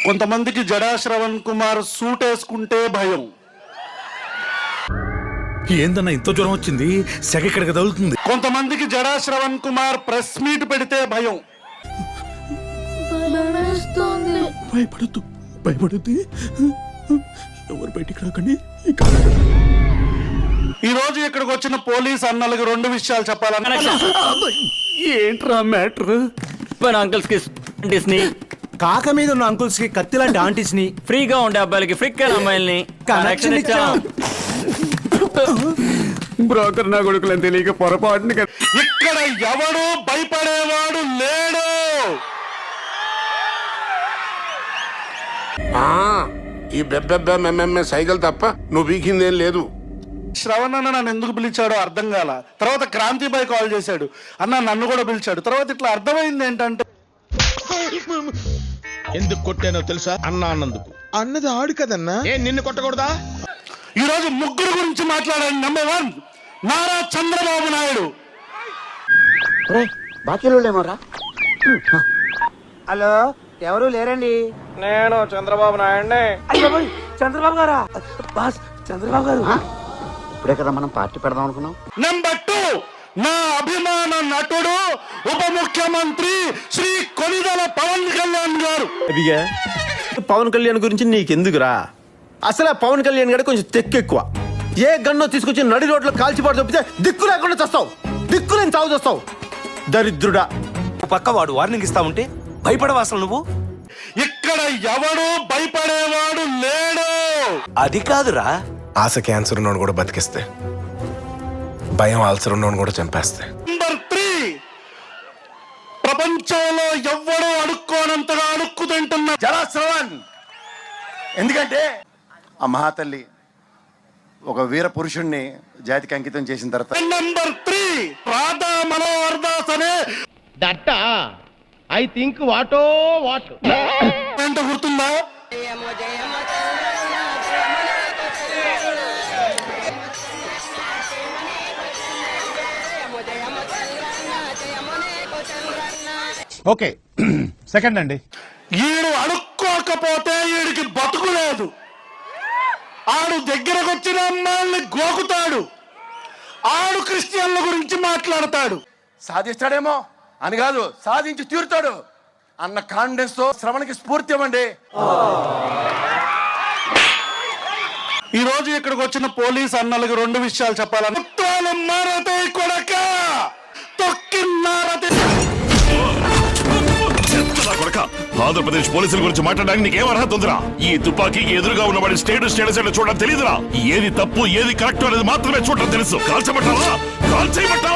కొంతమందికి జడా శ్రవణ్ కుమార్ సూట్ వేసుకుంటే భయం. ఏందన్నా ఇంత జ్వరం వచ్చింది? సెగ ఇక్కడికి తగులుతుంది. కొంతమందికి జడా శ్రవణ్ కుమార్ ప్రెస్ మీట్ పెడితే భయం. భయపడద్దు, ఎవరు బయటికి రాకండి. ఈ రోజు ఇక్కడికి వచ్చిన పోలీస్ అన్నలకు 2 విషయాలు చెప్పాలని. ఏంట్రా మ్యాటర్? అంకుల్స్ కి ఆంటీస్ని, కాక మీద ఉన్న అంకుల్స్ కి కత్తి లాంటి ఆంటీస్ ని, ఫ్రీగా ఉండే అబ్బాయిలకి ఫ్రిక్ అమ్మాయిల్ని కనెక్షన్ ఇచ్చాం. బ్రోకర్ నా కొడుకులని తెలియక పొరపాటుని ఇక్కడ ఎవడు భయపడేవాడు లేడు. ఈ బెబ్బెబ్బెమ్మెమ్మె సైకిల్ తప్ప నువ్వు వీకిందేం లేదు. శ్రవణ్ అన్న నన్ను ఎందుకు పిలిచాడో అర్థం కాల. తర్వాత క్రాంతిబాయ్ కాల్ చేశాడు, అన్న నన్ను కూడా పిలిచాడు. తర్వాత ఇట్లా అర్థమైంది ఏంటంటే, ఎందుకు కొట్టానో తెలుసా? అన్న అన్నందుకు. అన్నది ఆడు కదన్నా. నిన్ను కొట్టకూడదా? ఈ రోజు ముగ్గురు గురించి మాట్లాడాను. నెంబర్ 1 నారా చంద్రబాబు నాయుడు. హలో, ఎవరు లేరండి? నేను చంద్రబాబు నాయుడిని. చంద్రబాబు గారా? బాస్ చంద్రబాబు గారు ఇప్పుడే కదా మనం పార్టీ పెడదాం అనుకున్నాం. నెంబర్ 2 నా అభిమాన నటుడు ఉప ముఖ్యమంత్రి శ్రీ కొనిదెల పవన్ కళ్యాణ్ గారు. అదిగా పవన్ కళ్యాణ్ గురించి నీకెందుకురా? అసలు ఆ పవన్ కళ్యాణ్ గారు కొంచెం తెక్కెక్కువ. ఏ గన్నో తీసుకొచ్చి నడి రోడ్లో కాల్చిపాటు చొప్పితే దిక్కు లేకుండా చస్తావు. దిక్కులేని చావు చస్తావు, దరిద్రుడా. పక్క వాడు వార్నింగ్ ఇస్తా ఉంటే భయపడవా అసలు నువ్వు? ఇక్కడ ఎవడు భయపడేవాడు లేడు. అది కాదురా, ఆశ క్యాన్సర్ ఉన్నోడు కూడా బతికిస్తే, భయం ఆల్సర్ ఉన్నోడు కూడా చంపేస్తే. నెంబర్ 3 ప్రపంచంలో ఎవ్వడూ అడుక్కోనంతగా అడుక్కు తింటున్న జడా శ్రవణ్. ఎందుకంటే ఆ మహాతల్లి ఒక వీర పురుషుణ్ణి జాతికి అంకితం చేసిన తర్వాత. నెంబర్ 3 రాధా మనోహర్ దాస్ అనే దట్ట ఐ థింక్ వాటో వాట్ ఏంటో గుర్తుందా? ఓకే సెకండ్ అండి. ఈడు అడుక్కోకపోతే ఈడికి బతుకు లేదు. ఆడు దగ్గరకు వచ్చిన అమ్మాయిల్ని గోకుతాడు. ఆడు క్రిస్టియన్ల గురించి మాట్లాడతాడు. సాధిస్తాడేమో అని కాదు, సాధించి తీరుతాడు అన్న కాన్ఫిడెన్స్ తో శ్రవణ్కి స్ఫూర్తి ఇవ్వండి. ఈ రోజు ఇక్కడికి వచ్చిన పోలీస్ అన్నలకు 2 విషయాలు చెప్పాలని. ఆంధ్రప్రదేశ్ పోలీసుల గురించి మాట్లాడడానికి నీకేం అర్హత ఉందిరా? ఈ తుపాకీకి ఎదురుగా ఉన్నవాడి స్టేటస్ చూడడం తెలియదురా? ఏది తప్పు ఏది కరెక్ట్ అనేది మాత్రమే చూడడం తెలుసు. కాల్చబట్టావా? కాల్చేయబట్టావా?